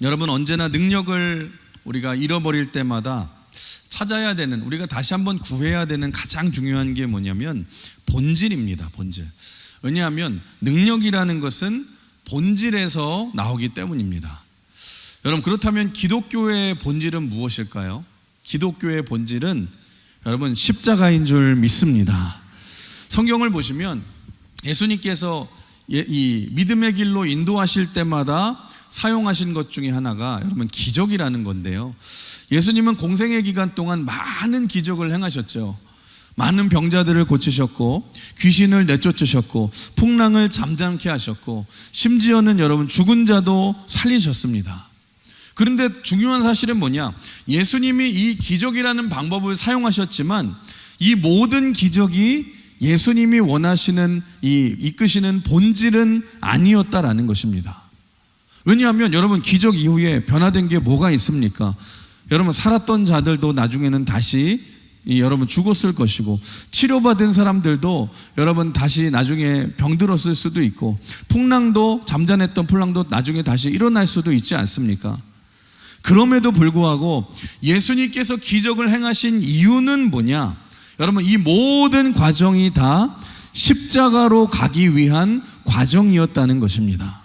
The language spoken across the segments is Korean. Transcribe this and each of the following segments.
여러분, 언제나 능력을 우리가 잃어버릴 때마다 찾아야 되는, 우리가 다시 한번 구해야 되는 가장 중요한 게 뭐냐면 본질입니다. 본질. 왜냐하면 능력이라는 것은 본질에서 나오기 때문입니다. 여러분, 그렇다면 기독교의 본질은 무엇일까요? 기독교의 본질은 여러분 십자가인 줄 믿습니다. 성경을 보시면 예수님께서 이 믿음의 길로 인도하실 때마다 사용하신 것 중에 하나가 여러분 기적이라는 건데요, 예수님은 공생의 기간 동안 많은 기적을 행하셨죠. 많은 병자들을 고치셨고, 귀신을 내쫓으셨고, 풍랑을 잠잠케 하셨고, 심지어는 여러분 죽은 자도 살리셨습니다. 그런데 중요한 사실은 뭐냐, 예수님이 이 기적이라는 방법을 사용하셨지만 이 모든 기적이 예수님이 원하시는 이끄시는 본질은 아니었다라는 것입니다. 왜냐하면 여러분 기적 이후에 변화된 게 뭐가 있습니까? 여러분 살았던 자들도 나중에는 다시 여러분 죽었을 것이고, 치료받은 사람들도 여러분 다시 나중에 병들었을 수도 있고, 풍랑도 잠잠했던 풍랑도 나중에 다시 일어날 수도 있지 않습니까? 그럼에도 불구하고 예수님께서 기적을 행하신 이유는 뭐냐? 여러분 이 모든 과정이 다 십자가로 가기 위한 과정이었다는 것입니다.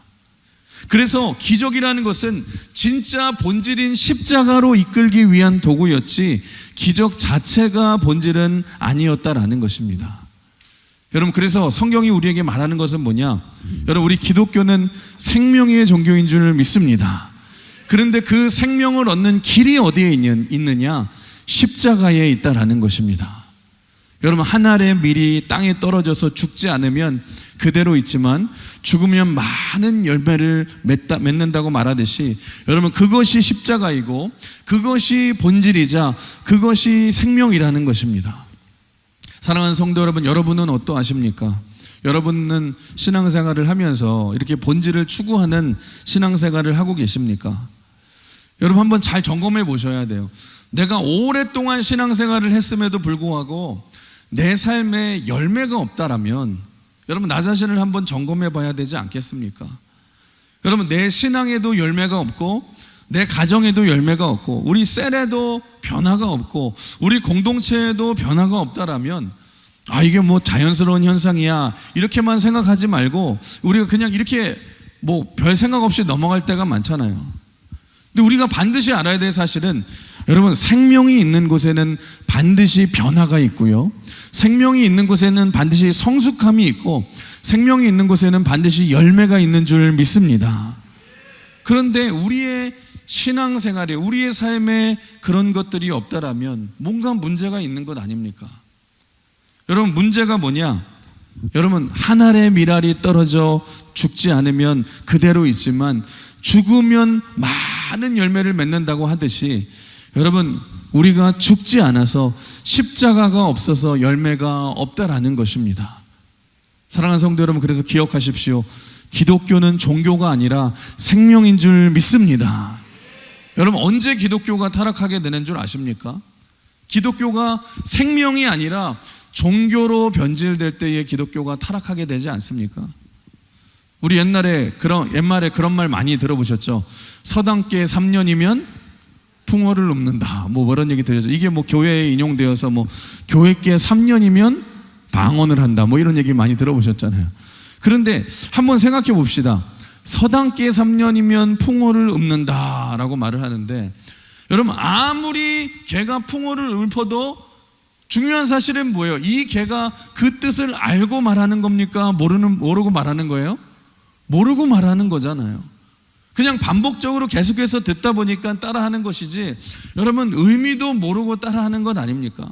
그래서 기적이라는 것은 진짜 본질인 십자가로 이끌기 위한 도구였지 기적 자체가 본질은 아니었다라는 것입니다. 여러분, 그래서 성경이 우리에게 말하는 것은 뭐냐? 여러분, 우리 기독교는 생명의 종교인 줄 믿습니다. 그런데 그 생명을 얻는 길이 어디에 있느냐? 십자가에 있다라는 것입니다. 여러분, 한 알의 밀이 땅에 떨어져서 죽지 않으면 그대로 있지만 죽으면 많은 열매를 맺는다고 말하듯이, 여러분 그것이 십자가이고 그것이 본질이자 그것이 생명이라는 것입니다. 사랑하는 성도 여러분, 여러분은 어떠하십니까? 여러분은 신앙생활을 하면서 이렇게 본질을 추구하는 신앙생활을 하고 계십니까? 여러분 한번 잘 점검해 보셔야 돼요. 내가 오랫동안 신앙생활을 했음에도 불구하고 내 삶에 열매가 없다라면 여러분 나 자신을 한번 점검해 봐야 되지 않겠습니까? 여러분 내 신앙에도 열매가 없고, 내 가정에도 열매가 없고, 우리 셀에도 변화가 없고, 우리 공동체에도 변화가 없다라면 이게 뭐 자연스러운 현상이야 이렇게만 생각하지 말고, 우리가 그냥 이렇게 뭐 별 생각 없이 넘어갈 때가 많잖아요. 근데 우리가 반드시 알아야 될 사실은, 여러분 생명이 있는 곳에는 반드시 변화가 있고요, 생명이 있는 곳에는 반드시 성숙함이 있고, 생명이 있는 곳에는 반드시 열매가 있는 줄 믿습니다. 그런데 우리의 신앙생활에, 우리의 삶에 그런 것들이 없다라면 뭔가 문제가 있는 것 아닙니까? 여러분 문제가 뭐냐? 여러분 한 알의 밀알이 떨어져 죽지 않으면 그대로 있지만 죽으면 많은 열매를 맺는다고 하듯이, 여러분 우리가 죽지 않아서 십자가가 없어서 열매가 없다라는 것입니다. 사랑하는 성도 여러분, 그래서 기억하십시오. 기독교는 종교가 아니라 생명인 줄 믿습니다. 여러분 언제 기독교가 타락하게 되는 줄 아십니까? 기독교가 생명이 아니라 종교로 변질될 때에 기독교가 타락하게 되지 않습니까? 우리 옛말에 그런 말 많이 들어보셨죠? 서당계 3년이면 풍어를 읊는다, 뭐 그런 얘기 들으셨죠? 이게 뭐 교회에 인용되어서 뭐 교회계 3년이면 방언을 한다, 뭐 이런 얘기 많이 들어보셨잖아요. 그런데 한번 생각해 봅시다. 서당계 3년이면 풍어를 읊는다라고 말을 하는데, 여러분 아무리 개가 풍어를 읊어도 중요한 사실은 뭐예요? 이 개가 그 뜻을 알고 말하는 겁니까? 모르고 말하는 거예요? 모르고 말하는 거잖아요. 그냥 반복적으로 계속해서 듣다 보니까 따라하는 것이지, 여러분 의미도 모르고 따라하는 것 아닙니까?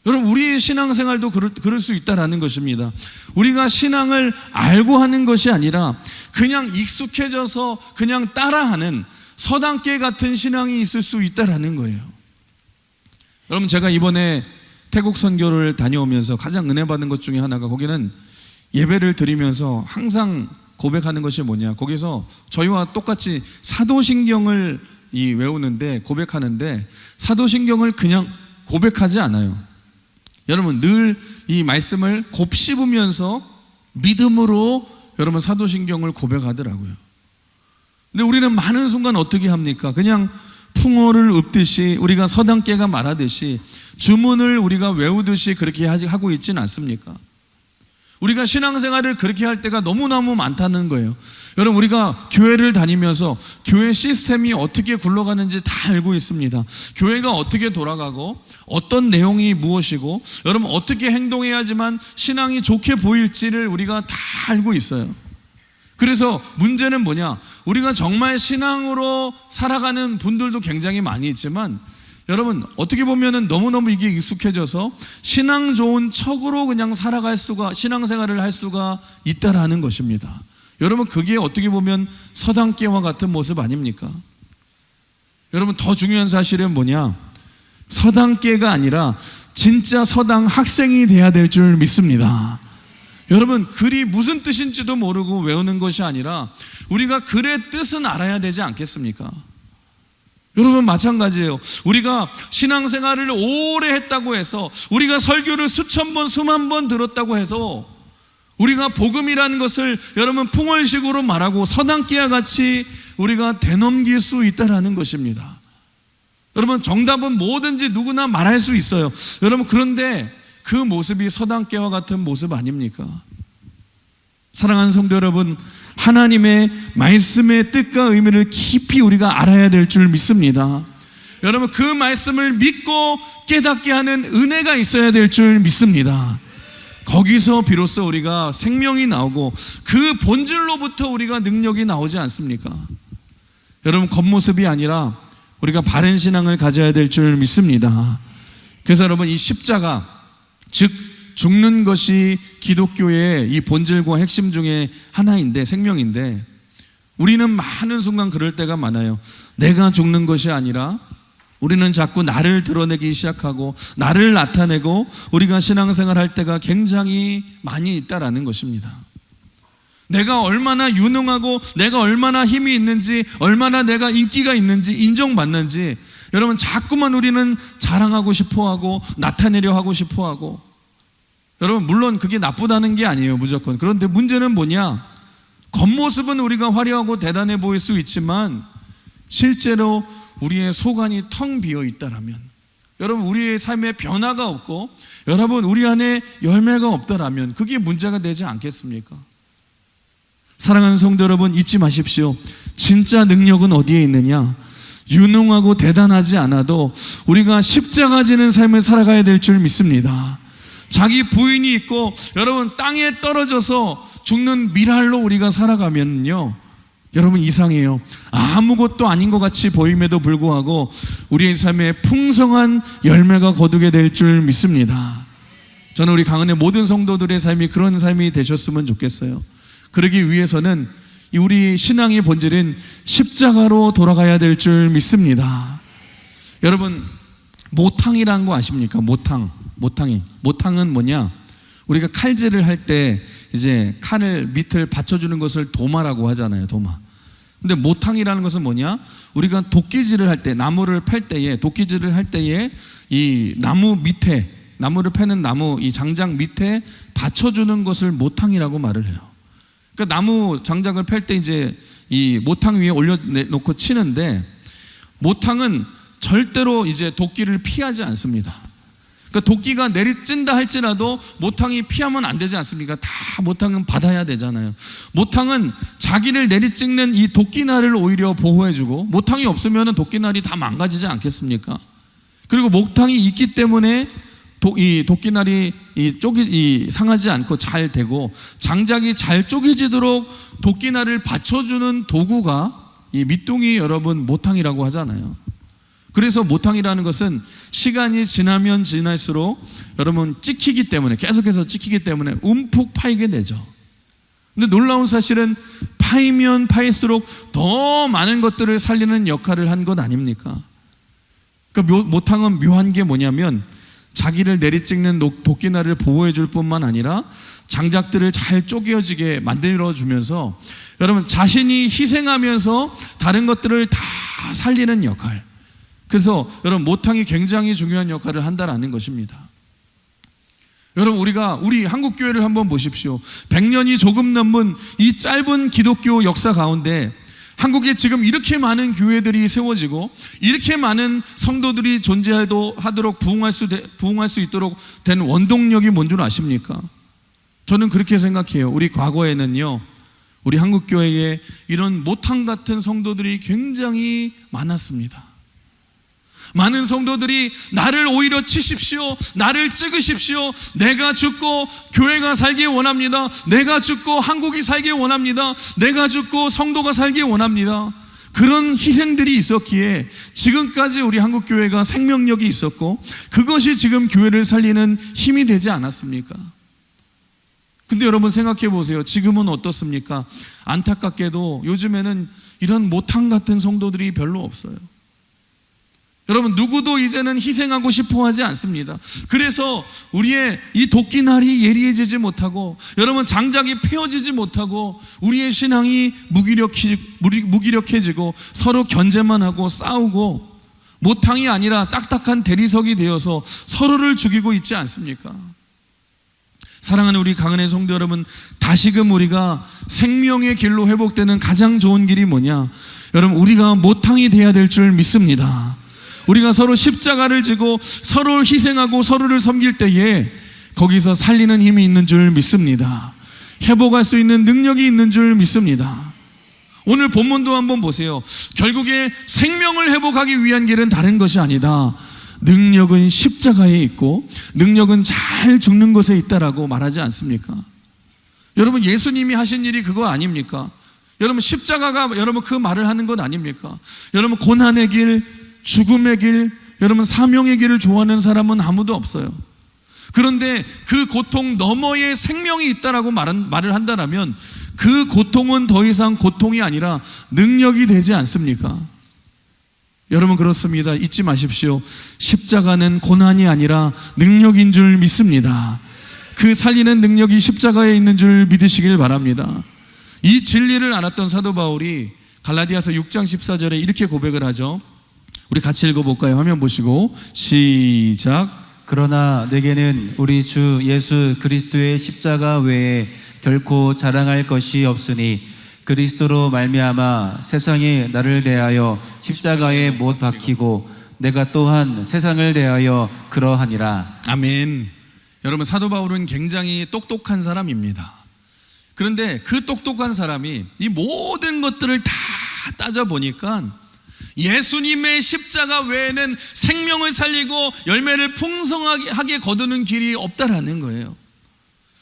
여러분 우리의 신앙생활도 그럴 수 있다라는 것입니다. 우리가 신앙을 알고 하는 것이 아니라 그냥 익숙해져서 그냥 따라하는 서당계 같은 신앙이 있을 수 있다라는 거예요. 여러분 제가 이번에 태국 선교를 다녀오면서 가장 은혜 받은 것 중에 하나가, 거기는 예배를 드리면서 항상 고백하는 것이 뭐냐, 거기서 저희와 똑같이 사도신경을 외우는데, 고백하는데 사도신경을 그냥 고백하지 않아요. 여러분 늘 이 말씀을 곱씹으면서 믿음으로 여러분 사도신경을 고백하더라고요. 근데 우리는 많은 순간 어떻게 합니까? 그냥 풍어를 읊듯이, 우리가 서당깨가 말하듯이 주문을 우리가 외우듯이 그렇게 하고 있지는 않습니까? 우리가 신앙생활을 그렇게 할 때가 너무너무 많다는 거예요. 여러분, 우리가 교회를 다니면서 교회 시스템이 어떻게 굴러가는지 다 알고 있습니다. 교회가 어떻게 돌아가고 어떤 내용이 무엇이고 여러분 어떻게 행동해야지만 신앙이 좋게 보일지를 우리가 다 알고 있어요. 그래서 문제는 뭐냐? 우리가 정말 신앙으로 살아가는 분들도 굉장히 많이 있지만 여러분 어떻게 보면은 너무너무 이게 익숙해져서 신앙 좋은 척으로 그냥 살아갈 수가, 신앙생활을 할 수가 있다라는 것입니다. 여러분 그게 어떻게 보면 서당깨와 같은 모습 아닙니까? 여러분 더 중요한 사실은 뭐냐? 서당깨가 아니라 진짜 서당 학생이 돼야 될 줄 믿습니다. 여러분 글이 무슨 뜻인지도 모르고 외우는 것이 아니라 우리가 글의 뜻은 알아야 되지 않겠습니까? 여러분 마찬가지예요. 우리가 신앙생활을 오래 했다고 해서, 우리가 설교를 수천 번 수만 번 들었다고 해서 우리가 복음이라는 것을 여러분 풍월식으로 말하고 서당깨와 같이 우리가 되넘길 수 있다라는 것입니다. 여러분 정답은 뭐든지 누구나 말할 수 있어요. 여러분 그런데 그 모습이 서당깨와 같은 모습 아닙니까? 사랑하는 성도 여러분, 하나님의 말씀의 뜻과 의미를 깊이 우리가 알아야 될 줄 믿습니다. 여러분 그 말씀을 믿고 깨닫게 하는 은혜가 있어야 될 줄 믿습니다. 거기서 비로소 우리가 생명이 나오고 그 본질로부터 우리가 능력이 나오지 않습니까? 여러분 겉모습이 아니라 우리가 바른 신앙을 가져야 될 줄 믿습니다. 그래서 여러분 이 십자가, 즉 죽는 것이 기독교의 이 본질과 핵심 중에 하나인데, 생명인데, 우리는 많은 순간 그럴 때가 많아요. 내가 죽는 것이 아니라 우리는 자꾸 나를 드러내기 시작하고 나를 나타내고 우리가 신앙생활 할 때가 굉장히 많이 있다라는 것입니다. 내가 얼마나 유능하고 내가 얼마나 힘이 있는지, 얼마나 내가 인기가 있는지, 인정받는지 여러분 자꾸만 우리는 자랑하고 싶어하고 나타내려 하고 싶어하고, 여러분 물론 그게 나쁘다는 게 아니에요, 무조건. 그런데 문제는 뭐냐? 겉모습은 우리가 화려하고 대단해 보일 수 있지만 실제로 우리의 속안이 텅 비어 있다라면, 여러분 우리의 삶에 변화가 없고 여러분 우리 안에 열매가 없다라면 그게 문제가 되지 않겠습니까? 사랑하는 성도 여러분, 잊지 마십시오. 진짜 능력은 어디에 있느냐? 유능하고 대단하지 않아도 우리가 십자가 지는 삶을 살아가야 될 줄 믿습니다. 자기 부인이 있고 여러분 땅에 떨어져서 죽는 미랄로 우리가 살아가면요, 여러분 이상해요. 아무것도 아닌 것 같이 보임에도 불구하고 우리의 삶에 풍성한 열매가 거두게 될 줄 믿습니다. 저는 우리 강은의 모든 성도들의 삶이 그런 삶이 되셨으면 좋겠어요. 그러기 위해서는 우리 신앙의 본질은 십자가로 돌아가야 될 줄 믿습니다. 여러분 모탕이라는 거 아십니까? 모탕은 뭐냐? 우리가 칼질을 할 때 이제 칼을 밑을 받쳐주는 것을 도마라고 하잖아요. 도마. 근데 모탕이라는 것은 뭐냐? 우리가 도끼질을 할 때, 나무를 팰 때에, 도끼질을 할 때에 이 나무 밑에, 나무를 패는 나무 이 장작 밑에 받쳐주는 것을 모탕이라고 말을 해요. 그러니까 나무 장작을 팰 때 이제 이 모탕 위에 올려놓고 치는데, 모탕은 절대로 이제 도끼를 피하지 않습니다. 그러니까 도끼가 내리찐다 할지라도 모탕이 피하면 안 되지 않습니까? 다 모탕은 받아야 되잖아요. 모탕은 자기를 내리찍는 이 도끼날을 오히려 보호해주고, 모탕이 없으면 도끼날이 다 망가지지 않겠습니까? 그리고 모탕이 있기 때문에 이 도끼날이 상하지 않고 잘 되고, 장작이 잘 쪼개지도록 도끼날을 받쳐주는 도구가 이 밑둥이 여러분 모탕이라고 하잖아요. 그래서 모탕이라는 것은 시간이 지나면 지날수록 여러분 찍히기 때문에, 계속해서 찍히기 때문에 움푹 파이게 되죠. 근데 놀라운 사실은 파이면 파일수록 더 많은 것들을 살리는 역할을 한 것 아닙니까? 그러니까 모탕은 묘한 게 뭐냐면 자기를 내리찍는 도끼날을 보호해 줄 뿐만 아니라 장작들을 잘 쪼개어지게 만들어 주면서 여러분 자신이 희생하면서 다른 것들을 다 살리는 역할. 그래서 여러분 모탕이 굉장히 중요한 역할을 한다라는 것입니다. 여러분 우리 한국 교회를 한번 보십시오. 100년이 조금 넘은 이 짧은 기독교 역사 가운데 한국에 지금 이렇게 많은 교회들이 세워지고 이렇게 많은 성도들이 존재하도록 부흥할 수 있도록 된 원동력이 뭔 줄 아십니까? 저는 그렇게 생각해요. 우리 과거에는요, 우리 한국교회에 이런 모탕 같은 성도들이 굉장히 많았습니다. 많은 성도들이 나를 오히려 치십시오, 나를 찍으십시오, 내가 죽고 교회가 살기 원합니다, 내가 죽고 한국이 살기 원합니다, 내가 죽고 성도가 살기 원합니다. 그런 희생들이 있었기에 지금까지 우리 한국교회가 생명력이 있었고 그것이 지금 교회를 살리는 힘이 되지 않았습니까? 근데 여러분 생각해 보세요. 지금은 어떻습니까? 안타깝게도 요즘에는 이런 모탕 같은 성도들이 별로 없어요. 여러분, 누구도 이제는 희생하고 싶어 하지 않습니다. 그래서 우리의 이 도끼날이 예리해지지 못하고, 여러분 장작이 펴지지 못하고, 우리의 신앙이 무기력해지고 서로 견제만 하고 싸우고, 모탕이 아니라 딱딱한 대리석이 되어서 서로를 죽이고 있지 않습니까? 사랑하는 우리 강은혜 성도 여러분, 다시금 우리가 생명의 길로 회복되는 가장 좋은 길이 뭐냐? 여러분, 우리가 모탕이 돼야 될 줄 믿습니다. 우리가 서로 십자가를 지고 서로를 희생하고 서로를 섬길 때에 거기서 살리는 힘이 있는 줄 믿습니다. 회복할 수 있는 능력이 있는 줄 믿습니다. 오늘 본문도 한번 보세요. 결국에 생명을 회복하기 위한 길은 다른 것이 아니다. 능력은 십자가에 있고 능력은 잘 죽는 것에 있다라고 말하지 않습니까? 여러분, 예수님이 하신 일이 그거 아닙니까? 여러분, 십자가가 여러분 그 말을 하는 것 아닙니까? 여러분, 고난의 길, 죽음의 길, 여러분 사명의 길을 좋아하는 사람은 아무도 없어요. 그런데 그 고통 너머에 생명이 있다라고 말을 한다면 그 고통은 더 이상 고통이 아니라 능력이 되지 않습니까? 여러분, 그렇습니다. 잊지 마십시오. 십자가는 고난이 아니라 능력인 줄 믿습니다. 그 살리는 능력이 십자가에 있는 줄 믿으시길 바랍니다. 이 진리를 알았던 사도 바울이 갈라디아서 6장 14절에 이렇게 고백을 하죠. 우리 같이 읽어볼까요? 화면 보시고 시작. 그러나 내게는 우리 주 예수 그리스도의 십자가 외에 결코 자랑할 것이 없으니 그리스도로 말미암아 세상이 나를 대하여 십자가에 못 박히고 내가 또한 세상을 대하여 그러하니라. 아멘. 여러분, 사도 바울은 굉장히 똑똑한 사람입니다. 그런데 그 똑똑한 사람이 이 모든 것들을 다 따져보니까 예수님의 십자가 외에는 생명을 살리고 열매를 풍성하게 거두는 길이 없다라는 거예요.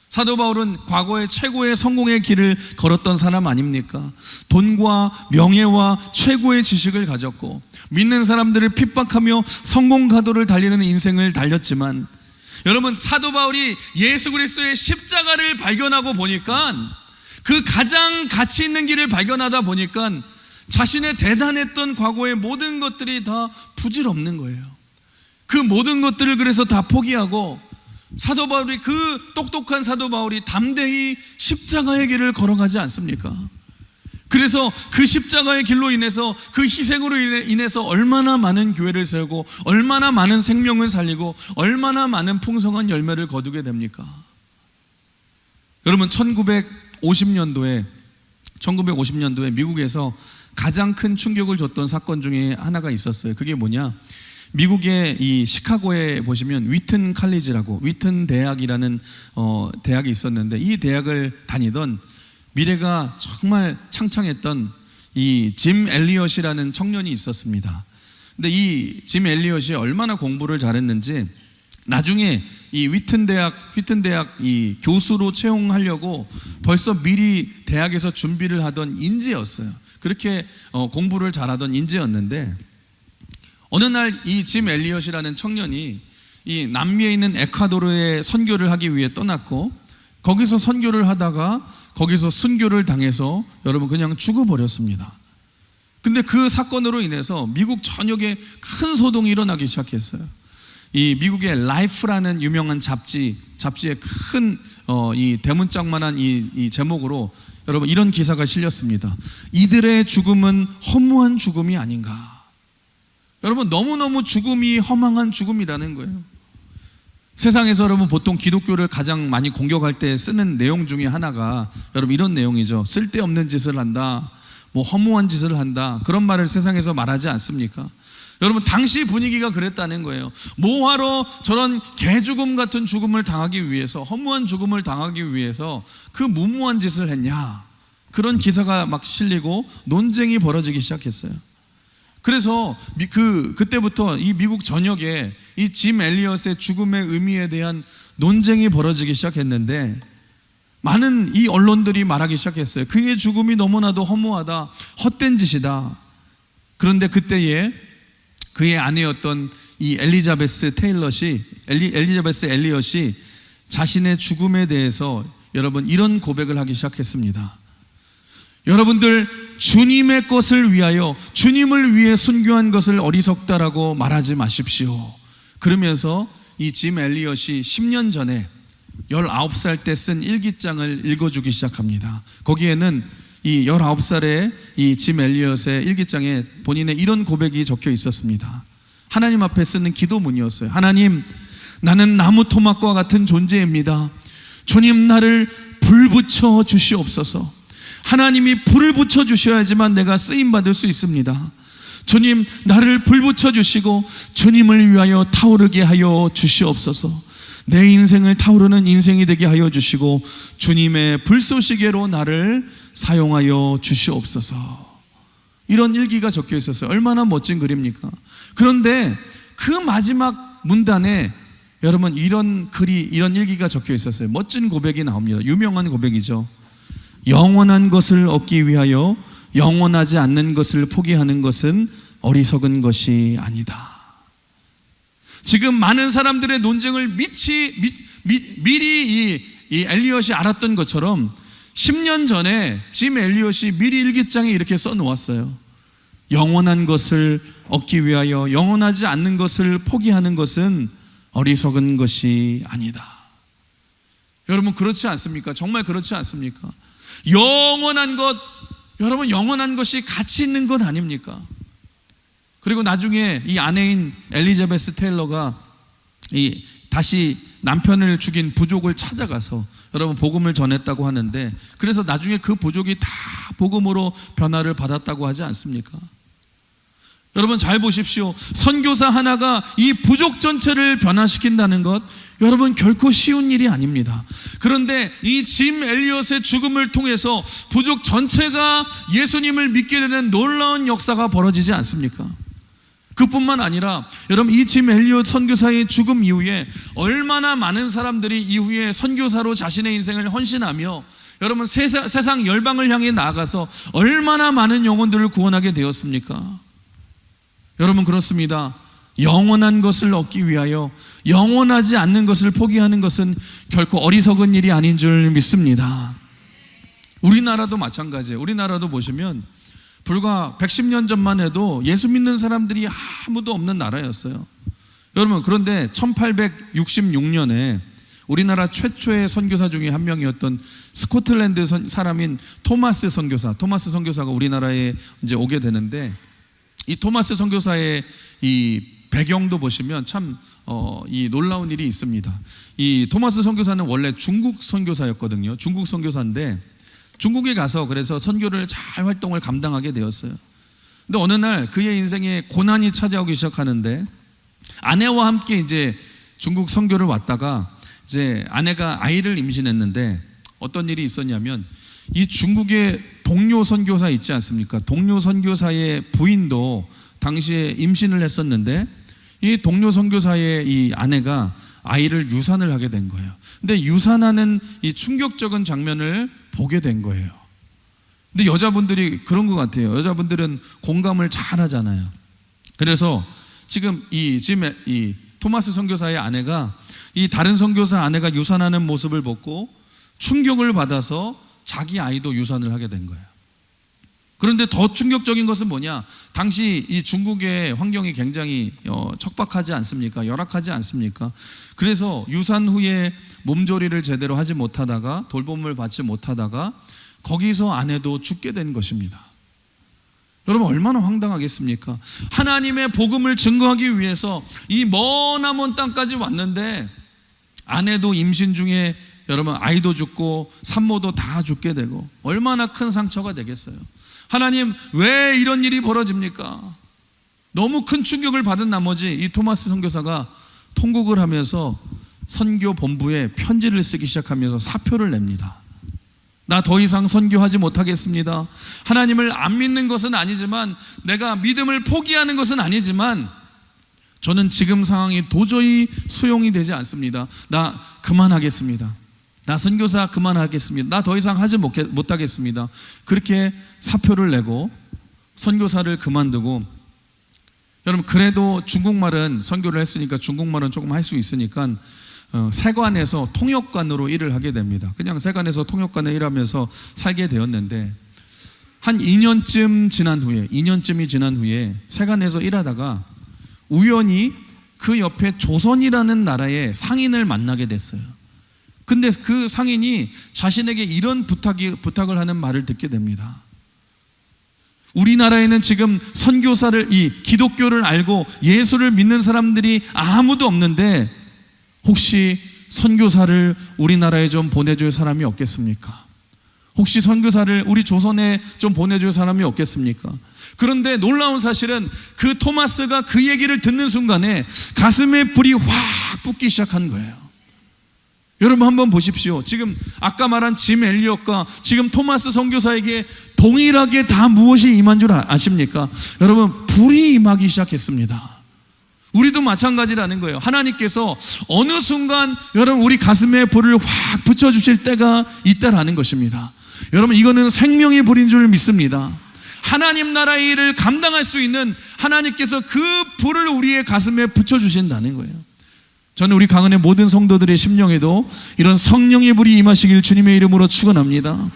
사도 바울은 과거에 최고의 성공의 길을 걸었던 사람 아닙니까? 돈과 명예와 최고의 지식을 가졌고 믿는 사람들을 핍박하며 성공 가도를 달리는 인생을 달렸지만, 여러분, 사도 바울이 예수 그리스도의 십자가를 발견하고 보니까, 그 가장 가치 있는 길을 발견하다 보니까 자신의 대단했던 과거의 모든 것들이 다 부질없는 거예요. 그 모든 것들을 그래서 다 포기하고 사도 바울이, 그 똑똑한 사도 바울이 담대히 십자가의 길을 걸어가지 않습니까? 그래서 그 십자가의 길로 인해서, 그 희생으로 인해서 얼마나 많은 교회를 세우고 얼마나 많은 생명을 살리고 얼마나 많은 풍성한 열매를 거두게 됩니까? 여러분, 1950년도에 미국에서 가장 큰 충격을 줬던 사건 중에 하나가 있었어요. 그게 뭐냐? 미국의 이 시카고에 보시면 위튼 칼리지라고, 위튼 대학이라는 대학이 있었는데, 이 대학을 다니던 미래가 정말 창창했던 이 짐 엘리엇이라는 청년이 있었습니다. 근데 이 짐 엘리엇이 얼마나 공부를 잘했는지 나중에 이 위튼 대학 이 교수로 채용하려고 벌써 미리 대학에서 준비를 하던 인재였어요. 그렇게 공부를 잘하던 인재였는데, 어느 날 이 짐 엘리엇이라는 청년이 이 남미에 있는 에콰도르에 선교를 하기 위해 떠났고, 거기서 선교를 하다가 거기서 순교를 당해서 여러분 그냥 죽어버렸습니다. 근데 그 사건으로 인해서 미국 전역에 큰 소동이 일어나기 시작했어요. 이 미국의 라이프라는 유명한 잡지에 큰 이 대문짝만한 이 제목으로 여러분 이런 기사가 실렸습니다. 이들의 죽음은 허무한 죽음이 아닌가. 여러분, 너무너무 죽음이 허망한 죽음이라는 거예요. 세상에서 여러분 보통 기독교를 가장 많이 공격할 때 쓰는 내용 중에 하나가 여러분 이런 내용이죠. 쓸데없는 짓을 한다, 뭐 허무한 짓을 한다, 그런 말을 세상에서 말하지 않습니까? 여러분, 당시 분위기가 그랬다는 거예요. 뭐하러 저런 개죽음 같은 죽음을 당하기 위해서, 허무한 죽음을 당하기 위해서 그 무모한 짓을 했냐, 그런 기사가 막 실리고 논쟁이 벌어지기 시작했어요. 그래서 그때부터 이 미국 전역에 이 짐 엘리엇의 죽음의 의미에 대한 논쟁이 벌어지기 시작했는데, 많은 이 언론들이 말하기 시작했어요. 그의 죽음이 너무나도 허무하다, 헛된 짓이다. 그런데 그때에 그의 아내였던 이 엘리자베스 엘리엇이 자신의 죽음에 대해서 여러분 이런 고백을 하기 시작했습니다. 여러분들, 주님의 것을 위하여, 주님을 위해 순교한 것을 어리석다라고 말하지 마십시오. 그러면서 이 짐 엘리엇이 10년 전에 19살 때 쓴 일기장을 읽어주기 시작합니다. 거기에는 이 19살의 이 짐 엘리엇의 일기장에 본인의 이런 고백이 적혀 있었습니다. 하나님 앞에 쓰는 기도문이었어요. 하나님, 나는 나무 토막과 같은 존재입니다. 주님, 나를 불 붙여 주시옵소서. 하나님이 불을 붙여 주셔야지만 내가 쓰임 받을 수 있습니다. 주님, 나를 불 붙여 주시고 주님을 위하여 타오르게 하여 주시옵소서. 내 인생을 타오르는 인생이 되게 하여 주시고 주님의 불쏘시개로 나를 사용하여 주시옵소서. 이런 일기가 적혀 있었어요. 얼마나 멋진 글입니까? 그런데 그 마지막 문단에 여러분 이런 일기가 적혀 있었어요. 멋진 고백이 나옵니다. 유명한 고백이죠. 영원한 것을 얻기 위하여 영원하지 않는 것을 포기하는 것은 어리석은 것이 아니다. 지금 많은 사람들의 논쟁을 미리 이 엘리엇이 알았던 것처럼 10년 전에 짐 엘리엇이 미리 일기장에 이렇게 써놓았어요. 영원한 것을 얻기 위하여 영원하지 않는 것을 포기하는 것은 어리석은 것이 아니다. 여러분, 그렇지 않습니까? 정말 그렇지 않습니까? 영원한 것, 여러분, 영원한 것이 가치 있는 것 아닙니까? 그리고 나중에 이 아내인 엘리자베스 테일러가 다시 남편을 죽인 부족을 찾아가서 여러분 복음을 전했다고 하는데, 그래서 나중에 그 부족이 다 복음으로 변화를 받았다고 하지 않습니까? 여러분 잘 보십시오. 선교사 하나가 이 부족 전체를 변화시킨다는 것, 여러분 결코 쉬운 일이 아닙니다. 그런데 이 짐 엘리엇의 죽음을 통해서 부족 전체가 예수님을 믿게 되는 놀라운 역사가 벌어지지 않습니까? 그뿐만 아니라 여러분, 이 짐 엘리엇 선교사의 죽음 이후에 얼마나 많은 사람들이 이후에 선교사로 자신의 인생을 헌신하며 여러분 세상 열방을 향해 나아가서 얼마나 많은 영혼들을 구원하게 되었습니까? 여러분, 그렇습니다. 영원한 것을 얻기 위하여 영원하지 않는 것을 포기하는 것은 결코 어리석은 일이 아닌 줄 믿습니다. 우리나라도 마찬가지예요. 우리나라도 보시면 불과 110년 전만 해도 예수 믿는 사람들이 아무도 없는 나라였어요. 여러분, 그런데 1866년에 우리나라 최초의 선교사 중에 한 명이었던 스코틀랜드 사람인 토마스 선교사가 우리나라에 이제 오게 되는데, 이 토마스 선교사의 이 배경도 보시면 참 이 놀라운 일이 있습니다. 이 토마스 선교사는 원래 중국 선교사였거든요. 중국 선교사인데 중국에 가서 그래서 선교를 잘 활동을 감당하게 되었어요. 근데 어느 날 그의 인생에 고난이 찾아오기 시작하는데, 아내와 함께 이제 중국 선교를 왔다가 이제 아내가 아이를 임신했는데 어떤 일이 있었냐면, 이 중국의 동료 선교사 있지 않습니까? 동료 선교사의 부인도 당시에 임신을 했었는데, 이 동료 선교사의 이 아내가 아이를 유산을 하게 된 거예요. 근데 유산하는 이 충격적인 장면을 보게 된 거예요. 근데 여자분들이 그런 것 같아요. 여자분들은 공감을 잘 하잖아요. 그래서 지금 이 토마스 선교사의 아내가 이 다른 선교사 아내가 유산하는 모습을 보고 충격을 받아서 자기 아이도 유산을 하게 된 거예요. 그런데 더 충격적인 것은 뭐냐? 당시 이 중국의 환경이 굉장히 척박하지 않습니까? 열악하지 않습니까? 그래서 유산 후에 몸조리를 제대로 하지 못하다가, 돌봄을 받지 못하다가 거기서 아내도 죽게 된 것입니다. 여러분, 얼마나 황당하겠습니까? 하나님의 복음을 증거하기 위해서 이 머나먼 땅까지 왔는데 아내도 임신 중에 여러분 아이도 죽고 산모도 다 죽게 되고, 얼마나 큰 상처가 되겠어요. 하나님 왜 이런 일이 벌어집니까? 너무 큰 충격을 받은 나머지 이 토마스 선교사가 통곡을 하면서 선교 본부에 편지를 쓰기 시작하면서 사표를 냅니다. 나 더 이상 선교하지 못하겠습니다. 하나님을 안 믿는 것은 아니지만, 내가 믿음을 포기하는 것은 아니지만, 저는 지금 상황이 도저히 수용이 되지 않습니다. 나 그만하겠습니다. 나 선교사 그만하겠습니다. 나 더 이상 하지 못하겠습니다. 그렇게 사표를 내고 선교사를 그만두고, 여러분 그래도 중국말은 선교를 했으니까 중국말은 조금 할 수 있으니까 세관에서 통역관으로 일을 하게 됩니다. 그냥 세관에서 통역관을 일하면서 살게 되었는데, 한 2년쯤이 지난 후에 세관에서 일하다가 우연히 그 옆에 조선이라는 나라의 상인을 만나게 됐어요. 근데 그 상인이 자신에게 이런 부탁을 하는 말을 듣게 됩니다. 우리나라에는 지금 선교사를, 이 기독교를 알고 예수를 믿는 사람들이 아무도 없는데 혹시 선교사를 우리나라에 좀 보내줄 사람이 없겠습니까? 혹시 선교사를 우리 조선에 좀 보내줄 사람이 없겠습니까? 그런데 놀라운 사실은 그 토마스가 그 얘기를 듣는 순간에 가슴에 불이 확 붙기 시작한 거예요. 여러분 한번 보십시오. 지금 아까 말한 짐 엘리엇과 지금 토마스 선교사에게 동일하게 다 무엇이 임한 줄 아십니까? 여러분 불이 임하기 시작했습니다. 우리도 마찬가지라는 거예요. 하나님께서 어느 순간 여러분 우리 가슴에 불을 확 붙여주실 때가 있다라는 것입니다. 여러분 이거는 생명의 불인 줄 믿습니다. 하나님 나라의 일을 감당할 수 있는 하나님께서 그 불을 우리의 가슴에 붙여주신다는 거예요. 저는 우리 강은의 모든 성도들의 심령에도 이런 성령의 불이 임하시길 주님의 이름으로 축원합니다.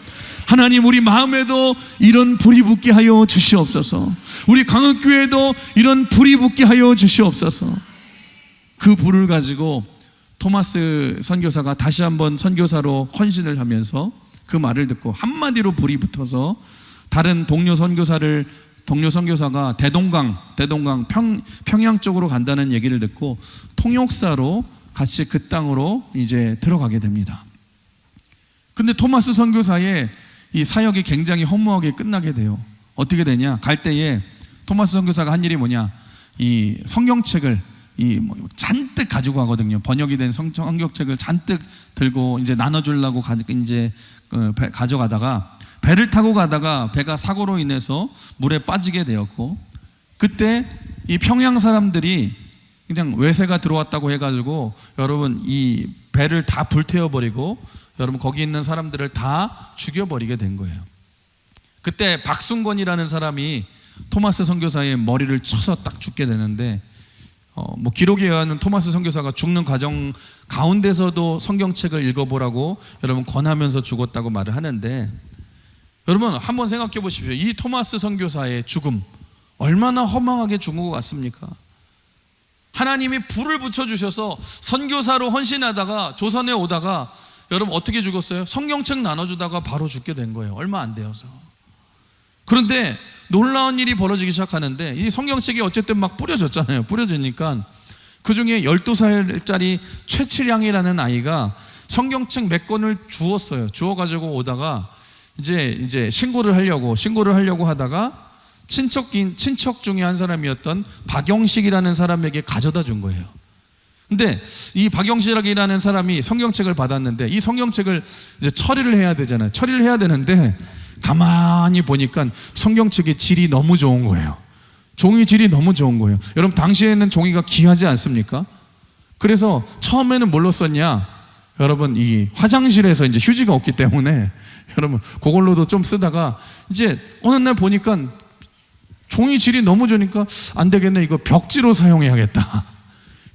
하나님 우리 마음에도 이런 불이 붙게 하여 주시옵소서. 우리 강은교회도 이런 불이 붙게 하여 주시옵소서. 그 불을 가지고 토마스 선교사가 다시 한번 선교사로 헌신을 하면서 그 말을 듣고 한마디로 불이 붙어서 다른 동료 선교사가 대동강 평양 쪽으로 간다는 얘기를 듣고 통역사로 같이 그 땅으로 이제 들어가게 됩니다. 근데 토마스 선교사의 이 사역이 굉장히 허무하게 끝나게 돼요. 어떻게 되냐? 갈 때에 토마스 선교사가 한 일이 뭐냐? 이 성경책을 잔뜩 가지고 가거든요. 번역이 된 성경책을 잔뜩 들고 이제 나눠주려고 가져가다가 배를 타고 가다가 배가 사고로 인해서 물에 빠지게 되었고, 그때 이 평양 사람들이 그냥 외세가 들어왔다고 해가지고 여러분 이 배를 다 불태워버리고 여러분 거기 있는 사람들을 다 죽여버리게 된 거예요. 그때 박순권이라는 사람이 토마스 선교사의 머리를 쳐서 딱 죽게 되는데, 기록에 의하면 토마스 선교사가 죽는 과정 가운데서도 성경책을 읽어보라고 여러분 권하면서 죽었다고 말을 하는데, 여러분 한번 생각해 보십시오. 이 토마스 선교사의 죽음 얼마나 허망하게 죽은 것 같습니까? 하나님이 불을 붙여주셔서 선교사로 헌신하다가 조선에 오다가 여러분 어떻게 죽었어요? 성경책 나눠주다가 바로 죽게 된 거예요. 얼마 안 되어서. 그런데 놀라운 일이 벌어지기 시작하는데, 이 성경책이 어쨌든 막 뿌려졌잖아요. 뿌려지니까 그 중에 12살짜리 최칠양이라는 아이가 성경책 몇 권을 주었어요. 주어가지고 오다가 이제 신고를 하려고 하다가 친척 중에 한 사람이었던 박영식이라는 사람에게 가져다 준 거예요. 근데 이 박영식이라는 사람이 성경책을 받았는데 이 성경책을 이제 처리를 해야 되잖아요. 처리를 해야 되는데 가만히 보니까 성경책의 질이 너무 좋은 거예요. 종이 질이 너무 좋은 거예요. 여러분 당시에는 종이가 귀하지 않습니까? 그래서 처음에는 뭘로 썼냐? 여러분 이 화장실에서 이제 휴지가 없기 때문에 여러분 그걸로도 좀 쓰다가 이제 어느 날 보니까 종이 질이 너무 좋으니까 안 되겠네, 이거 벽지로 사용해야겠다.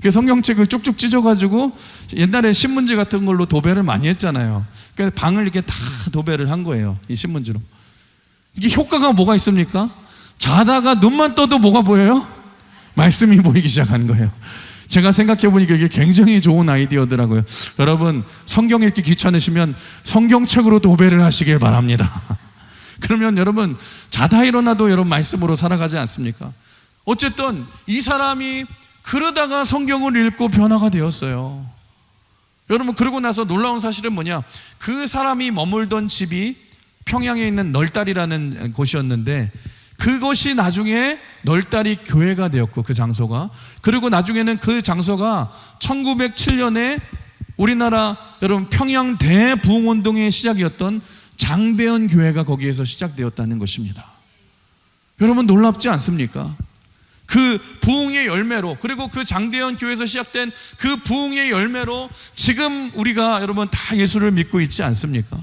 그 성경책을 쭉쭉 찢어가지고 옛날에 신문지 같은 걸로 도배를 많이 했잖아요. 그래서 방을 이렇게 다 도배를 한 거예요. 이 신문지로. 이게 효과가 뭐가 있습니까? 자다가 눈만 떠도 뭐가 보여요? 말씀이 보이기 시작하는 거예요. 제가 생각해 보니까 이게 굉장히 좋은 아이디어더라고요. 여러분 성경 읽기 귀찮으시면 성경책으로 도배를 하시길 바랍니다. 그러면 여러분 자다 일어나도 여러분 말씀으로 살아가지 않습니까? 어쨌든 이 사람이 그러다가 성경을 읽고 변화가 되었어요. 여러분 그러고 나서 놀라운 사실은 뭐냐? 그 사람이 머물던 집이 평양에 있는 널다리라는 곳이었는데 그것이 나중에 널다리 교회가 되었고 그 장소가, 그리고 나중에는 그 장소가 1907년에 우리나라 여러분 평양 대부흥운동의 시작이었던 장대현 교회가 거기에서 시작되었다는 것입니다. 여러분 놀랍지 않습니까? 그 부흥의 열매로, 그리고 그 장대현 교회에서 시작된 그 부흥의 열매로 지금 우리가 여러분 다 예수를 믿고 있지 않습니까?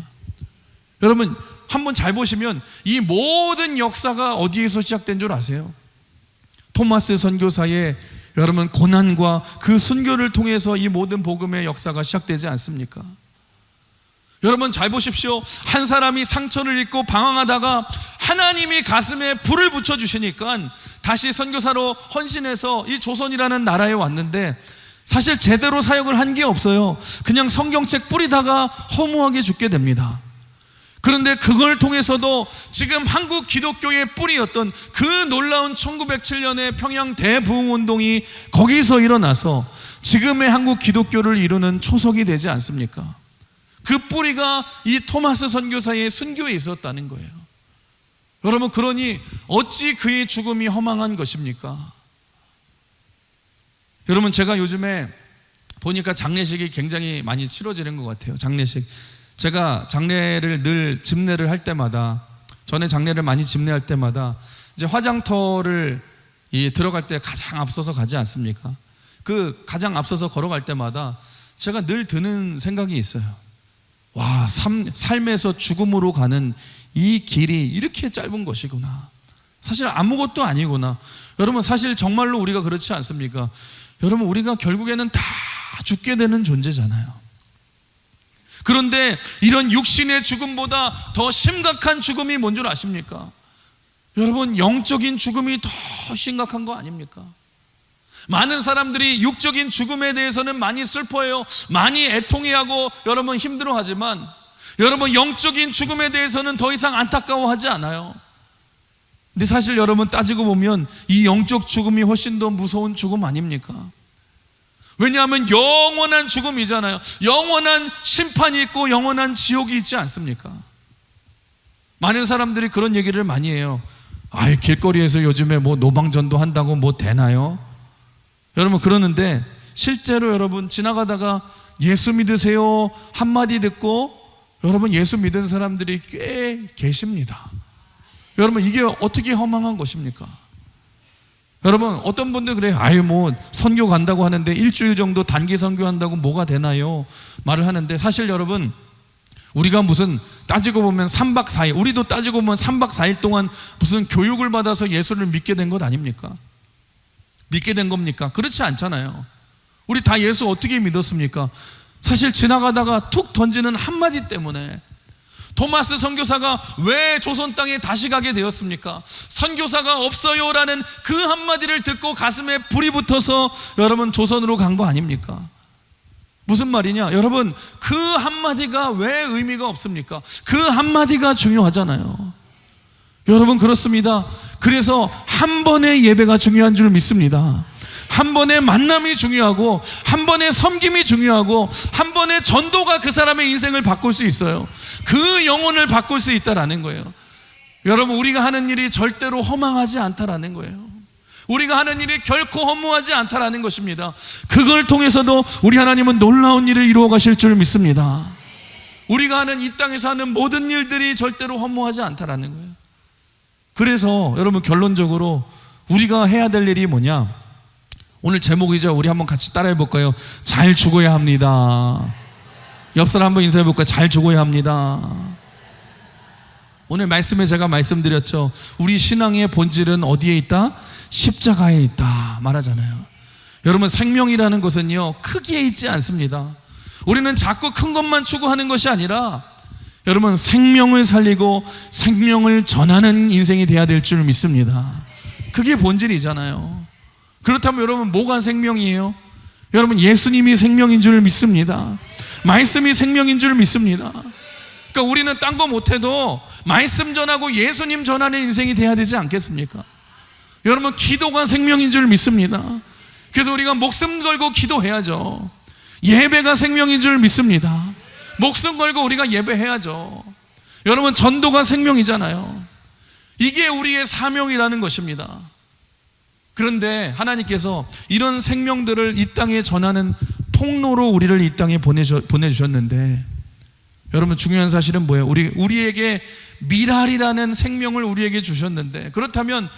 여러분 한번 잘 보시면 이 모든 역사가 어디에서 시작된 줄 아세요? 토마스 선교사의 여러분 고난과 그 순교를 통해서 이 모든 복음의 역사가 시작되지 않습니까? 여러분 잘 보십시오. 한 사람이 상처를 입고 방황하다가 하나님이 가슴에 불을 붙여주시니까 다시 선교사로 헌신해서 이 조선이라는 나라에 왔는데 사실 제대로 사역을 한 게 없어요. 그냥 성경책 뿌리다가 허무하게 죽게 됩니다. 그런데 그걸 통해서도 지금 한국 기독교의 뿌리였던 그 놀라운 1907년의 평양 대부흥운동이 거기서 일어나서 지금의 한국 기독교를 이루는 초석이 되지 않습니까? 그 뿌리가 이 토마스 선교사의 순교에 있었다는 거예요. 여러분 그러니 어찌 그의 죽음이 허망한 것입니까? 여러분 제가 요즘에 보니까 장례식이 굉장히 많이 치러지는 것 같아요. 장례식, 제가 장례를 늘 집례를 할 때마다, 전에 장례를 많이 집례할 때마다 이제 화장터를 들어갈 때 가장 앞서서 가지 않습니까? 그 가장 앞서서 걸어갈 때마다 제가 늘 드는 생각이 있어요. 와, 삶에서 죽음으로 가는 이 길이 이렇게 짧은 것이구나. 사실 아무것도 아니구나. 여러분 사실 정말로 우리가 그렇지 않습니까? 여러분 우리가 결국에는 다 죽게 되는 존재잖아요. 그런데 이런 육신의 죽음보다 더 심각한 죽음이 뭔 줄 아십니까? 여러분 영적인 죽음이 더 심각한 거 아닙니까? 많은 사람들이 육적인 죽음에 대해서는 많이 슬퍼해요. 많이 애통해하고 여러분 힘들어하지만 여러분 영적인 죽음에 대해서는 더 이상 안타까워하지 않아요. 근데 사실 여러분 따지고 보면 이 영적 죽음이 훨씬 더 무서운 죽음 아닙니까? 왜냐하면 영원한 죽음이잖아요. 영원한 심판이 있고 영원한 지옥이 있지 않습니까? 많은 사람들이 그런 얘기를 많이 해요. 아이 길거리에서 요즘에 뭐 노방전도 한다고 뭐 되나요? 여러분 그러는데 실제로 여러분 지나가다가 예수 믿으세요 한마디 듣고 여러분 예수 믿은 사람들이 꽤 계십니다. 여러분 이게 어떻게 허망한 것입니까? 여러분 어떤 분들 그래요. 아유 뭐 선교 간다고 하는데 일주일 정도 단기 선교한다고 뭐가 되나요? 말을 하는데 사실 여러분 우리가 무슨 따지고 보면 3박 4일, 우리도 따지고 보면 3박 4일 동안 무슨 교육을 받아서 예수를 믿게 된 것 아닙니까? 믿게 된 겁니까? 그렇지 않잖아요. 우리 다 예수 어떻게 믿었습니까? 사실 지나가다가 툭 던지는 한마디 때문에. 토마스 선교사가 왜 조선 땅에 다시 가게 되었습니까? 선교사가 없어요라는 그 한마디를 듣고 가슴에 불이 붙어서 여러분 조선으로 간 거 아닙니까? 무슨 말이냐? 여러분 그 한마디가 왜 의미가 없습니까? 그 한마디가 중요하잖아요. 여러분 그렇습니다. 그래서 한 번의 예배가 중요한 줄 믿습니다. 한 번의 만남이 중요하고 한 번의 섬김이 중요하고 한 번의 전도가 그 사람의 인생을 바꿀 수 있어요. 그 영혼을 바꿀 수 있다라는 거예요. 여러분 우리가 하는 일이 절대로 허망하지 않다라는 거예요. 우리가 하는 일이 결코 허무하지 않다라는 것입니다. 그걸 통해서도 우리 하나님은 놀라운 일을 이루어 가실 줄 믿습니다. 우리가 하는 이 땅에서 하는 모든 일들이 절대로 허무하지 않다라는 거예요. 그래서 여러분 결론적으로 우리가 해야 될 일이 뭐냐? 오늘 제목이죠. 우리 한번 같이 따라해 볼까요? 잘 죽어야 합니다. 옆 사람 한번 인사해 볼까요? 잘 죽어야 합니다. 오늘 말씀에 제가 말씀드렸죠. 우리 신앙의 본질은 어디에 있다? 십자가에 있다 말하잖아요. 여러분 생명이라는 것은요 크기에 있지 않습니다. 우리는 자꾸 큰 것만 추구하는 것이 아니라 여러분 생명을 살리고 생명을 전하는 인생이 돼야 될 줄 믿습니다. 그게 본질이잖아요. 그렇다면 여러분 뭐가 생명이에요? 여러분 예수님이 생명인 줄 믿습니다. 말씀이 생명인 줄 믿습니다. 그러니까 우리는 딴 거 못해도 말씀 전하고 예수님 전하는 인생이 돼야 되지 않겠습니까? 여러분 기도가 생명인 줄 믿습니다. 그래서 우리가 목숨 걸고 기도해야죠. 예배가 생명인 줄 믿습니다. 목숨 걸고 우리가 예배해야죠. 여러분, 전도가 생명이잖아요. 이게 우리의 사명이라는 것입니다. 그런데 하나님께서 이런 생명들을 이 땅에 전하는 통로로 우리를 이 땅에 보내주셨는데, 여러분, 중요한 사실은 뭐예요? 우리에게 미랄이라는 생명을 우리에게 주셨는데, 그렇다면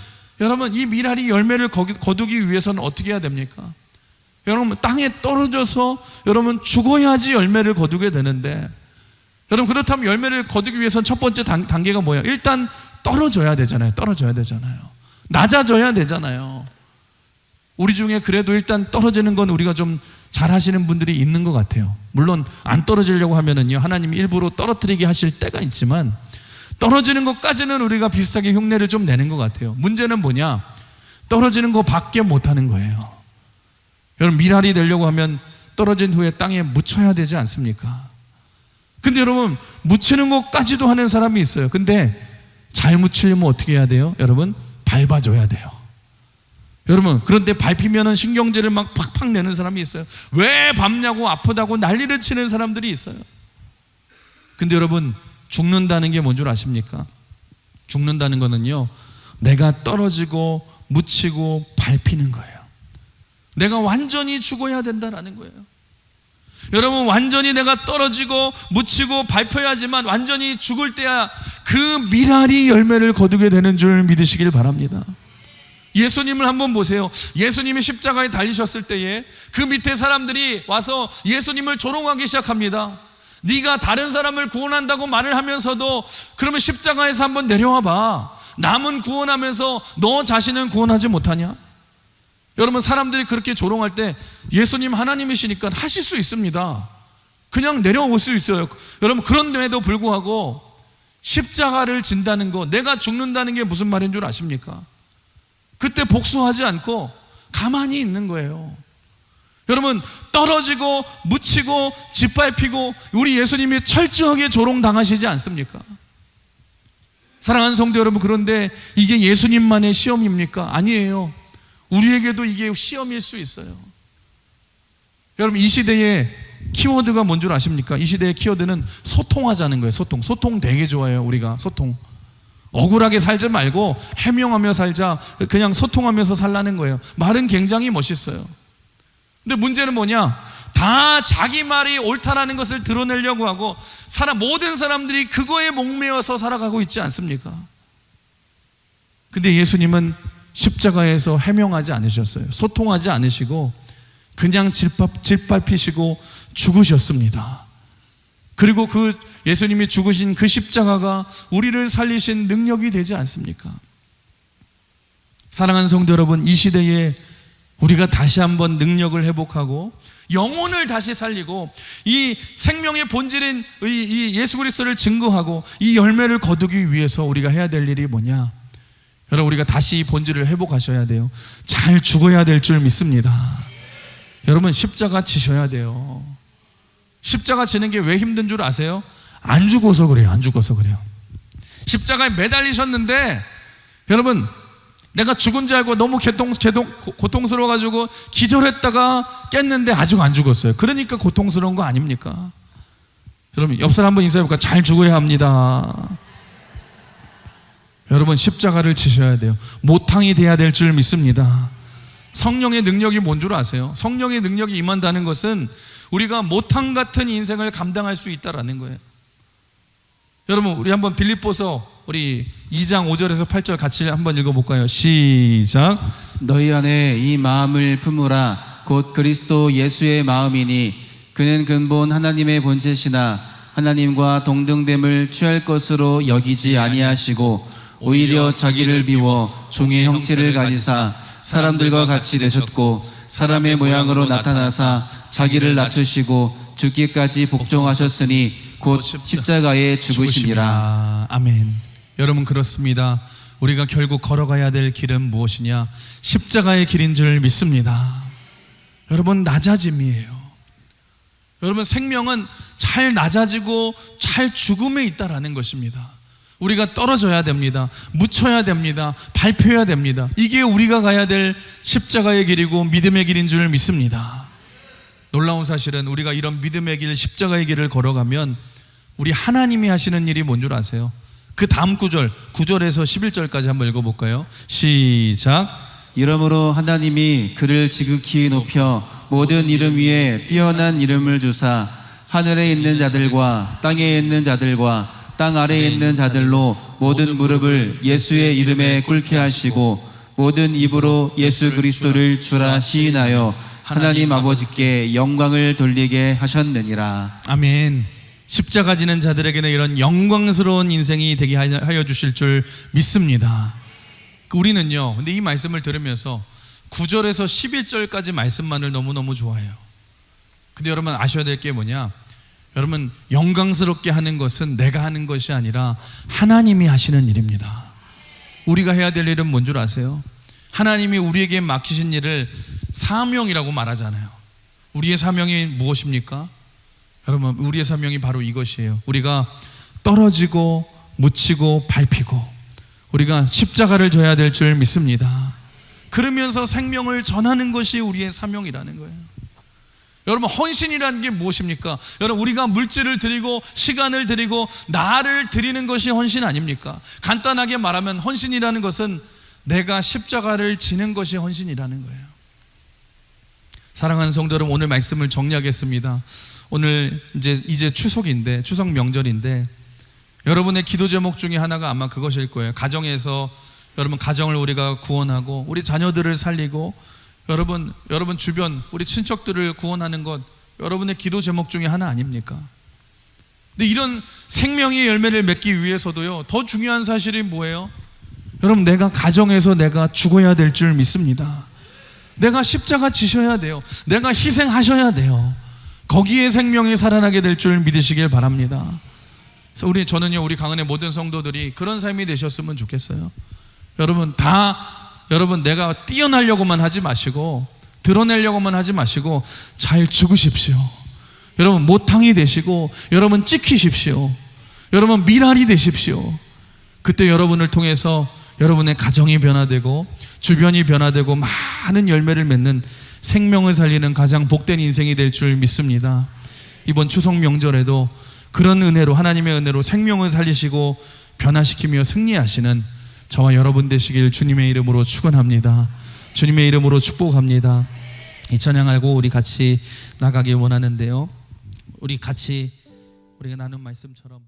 여러분, 이 미랄이 열매를 거두기 위해서는 어떻게 해야 됩니까? 여러분, 땅에 떨어져서 여러분 죽어야지 열매를 거두게 되는데, 여러분, 그렇다면 열매를 거두기 위해서는 첫 번째 단계가 뭐예요? 일단 떨어져야 되잖아요. 낮아져야 되잖아요. 우리 중에 그래도 일단 떨어지는 건 우리가 좀 잘하시는 분들이 있는 것 같아요. 물론 안 떨어지려고 하면은요, 하나님이 일부러 떨어뜨리게 하실 때가 있지만, 떨어지는 것까지는 우리가 비슷하게 흉내를 좀 내는 것 같아요. 문제는 뭐냐? 떨어지는 것밖에 못하는 거예요. 여러분, 미랄이 되려고 하면 떨어진 후에 땅에 묻혀야 되지 않습니까? 근데 여러분, 묻히는 것까지도 하는 사람이 있어요. 근데 잘 묻히려면 어떻게 해야 돼요? 여러분, 밟아줘야 돼요. 여러분, 그런데 밟히면은 신경질을 막 팍팍 내는 사람이 있어요. 왜 밟냐고, 아프다고 난리를 치는 사람들이 있어요. 근데 여러분, 죽는다는 게 뭔 줄 아십니까? 죽는다는 거는요, 내가 떨어지고 묻히고 밟히는 거예요. 내가 완전히 죽어야 된다라는 거예요. 여러분, 완전히 내가 떨어지고 묻히고 밟혀야지만 완전히 죽을 때야 그 미랄이 열매를 거두게 되는 줄 믿으시길 바랍니다. 예수님을 한번 보세요. 예수님이 십자가에 달리셨을 때에 그 밑에 사람들이 와서 예수님을 조롱하기 시작합니다. 네가 다른 사람을 구원한다고 말을 하면서도 그러면 십자가에서 한번 내려와 봐. 남은 구원하면서 너 자신은 구원하지 못하냐? 여러분, 사람들이 그렇게 조롱할 때 예수님 하나님이시니까 하실 수 있습니다. 그냥 내려올 수 있어요. 여러분, 그런데도 불구하고 십자가를 진다는 거, 내가 죽는다는 게 무슨 말인 줄 아십니까? 그때 복수하지 않고 가만히 있는 거예요. 여러분, 떨어지고 묻히고 짓밟히고 우리 예수님이 철저하게 조롱당하시지 않습니까? 사랑하는 성도 여러분, 그런데 이게 예수님만의 시험입니까? 아니에요. 우리에게도 이게 시험일 수 있어요. 여러분, 이 시대의 키워드가 뭔 줄 아십니까? 이 시대의 키워드는 소통하자는 거예요. 소통 되게 좋아해요. 우리가 소통. 억울하게 살지 말고 해명하며 살자, 그냥 소통하면서 살라는 거예요. 말은 굉장히 멋있어요. 근데 문제는 뭐냐? 다 자기 말이 옳다라는 것을 드러내려고 하고 모든 사람들이 그거에 목매어서 살아가고 있지 않습니까? 근데 예수님은 십자가에서 해명하지 않으셨어요. 소통하지 않으시고 그냥 짓밟히시고 죽으셨습니다. 그리고 그 예수님이 죽으신 그 십자가가 우리를 살리신 능력이 되지 않습니까? 사랑하는 성도 여러분, 이 시대에 우리가 다시 한번 능력을 회복하고 영혼을 다시 살리고 이 생명의 본질인 이 예수 그리스도를 증거하고 이 열매를 거두기 위해서 우리가 해야 될 일이 뭐냐? 여러분, 우리가 다시 이 본질을 회복하셔야 돼요. 잘 죽어야 될 줄 믿습니다. 여러분, 십자가 지셔야 돼요. 십자가 지는 게 왜 힘든 줄 아세요? 안 죽어서 그래요. 십자가에 매달리셨는데 여러분, 내가 죽은 줄 알고 너무 고통스러워가지고 기절했다가 깼는데 아직 안 죽었어요. 그러니까 고통스러운 거 아닙니까? 여러분, 옆 사람 한번 인사해볼까? 잘 죽어야 합니다. 여러분, 십자가를 지셔야 돼요. 모탕이 돼야 될 줄 믿습니다. 성령의 능력이 뭔 줄 아세요? 성령의 능력이 임한다는 것은 우리가 모탕 같은 인생을 감당할 수 있다라는 거예요. 여러분, 우리 한번 빌립보서 우리 2장 5절에서 8절 같이 한번 읽어볼까요? 시작. 너희 안에 이 마음을 품으라. 곧 그리스도 예수의 마음이니 그는 근본 하나님의 본체시나 하나님과 동등됨을 취할 것으로 여기지 아니하시고 오히려 자기를 비워 종의 형체를 가지사 사람들과 같이 되셨고 사람의 모양으로 나타나사 자기를 낮추시고 죽기까지 복종하셨으니 곧 십자가에 죽으심이라. 아멘. 여러분, 그렇습니다. 우리가 결국 걸어가야 될 길은 무엇이냐? 십자가의 길인 줄 믿습니다. 여러분, 낮아짐이에요. 여러분, 생명은 잘 낮아지고 잘 죽음에 있다라는 것입니다. 우리가 떨어져야 됩니다. 묻혀야 됩니다. 밟혀야 됩니다. 이게 우리가 가야 될 십자가의 길이고 믿음의 길인 줄 믿습니다. 놀라운 사실은 우리가 이런 믿음의 길, 십자가의 길을 걸어가면 우리 하나님이 하시는 일이 뭔 줄 아세요? 그 다음 구절, 9절에서 11절까지 한번 읽어볼까요? 시작. 이러므로 하나님이 그를 지극히 높여 모든 이름 위에 뛰어난 이름을 주사 하늘에 있는 자들과 땅에 있는 자들과 땅 아래에 있는 자들로 모든 무릎을 예수의 이름에 꿇게 하시고 모든 입으로 예수 그리스도를 주라 시인하여 하나님 아버지께 영광을 돌리게 하셨느니라. 아멘. 십자가 지는 자들에게는 이런 영광스러운 인생이 되게 하여 주실 줄 믿습니다. 우리는요, 근데 이 말씀을 들으면서 9절에서 11절까지 말씀만을 너무너무 좋아해요. 근데 여러분 아셔야 될 게 뭐냐? 여러분, 영광스럽게 하는 것은 내가 하는 것이 아니라 하나님이 하시는 일입니다. 우리가 해야 될 일은 뭔 줄 아세요? 하나님이 우리에게 맡기신 일을 사명이라고 말하잖아요. 우리의 사명이 무엇입니까? 여러분, 우리의 사명이 바로 이것이에요. 우리가 떨어지고 묻히고 밟히고 우리가 십자가를 져야 될 줄 믿습니다. 그러면서 생명을 전하는 것이 우리의 사명이라는 거예요. 여러분, 헌신이라는 게 무엇입니까? 여러분, 우리가 물질을 드리고 시간을 드리고 나를 드리는 것이 헌신 아닙니까? 간단하게 말하면 헌신이라는 것은 내가 십자가를 지는 것이 헌신이라는 거예요. 사랑하는 성도 여러분, 오늘 말씀을 정리하겠습니다. 오늘 이제 추석인데, 추석 명절인데 여러분의 기도 제목 중에 하나가 아마 그것일 거예요. 가정에서 여러분 가정을 우리가 구원하고 우리 자녀들을 살리고 여러분 주변 우리 친척들을 구원하는 것 여러분의 기도 제목 중에 하나 아닙니까? 근데 이런 생명의 열매를 맺기 위해서도요, 더 중요한 사실이 뭐예요? 여러분, 내가 가정에서 내가 죽어야 될 줄 믿습니다. 내가 십자가 지셔야 돼요. 내가 희생하셔야 돼요. 거기에 생명이 살아나게 될 줄 믿으시길 바랍니다. 그래서 저는요, 우리 강은의 모든 성도들이 그런 삶이 되셨으면 좋겠어요. 여러분 내가 뛰어나려고만 하지 마시고 드러내려고만 하지 마시고 잘 죽으십시오. 여러분 모탕이 되시고 여러분 찍히십시오. 여러분 미랄이 되십시오. 그때 여러분을 통해서 여러분의 가정이 변화되고 주변이 변화되고 많은 열매를 맺는 생명을 살리는 가장 복된 인생이 될 줄 믿습니다. 이번 추석 명절에도 그런 은혜로, 하나님의 은혜로 생명을 살리시고 변화시키며 승리하시는 저와 여러분 되시길 주님의 이름으로 축원합니다. 주님의 이름으로 축복합니다. 이 찬양하고 우리 같이 나가길 원하는데요, 우리가 나눈 말씀처럼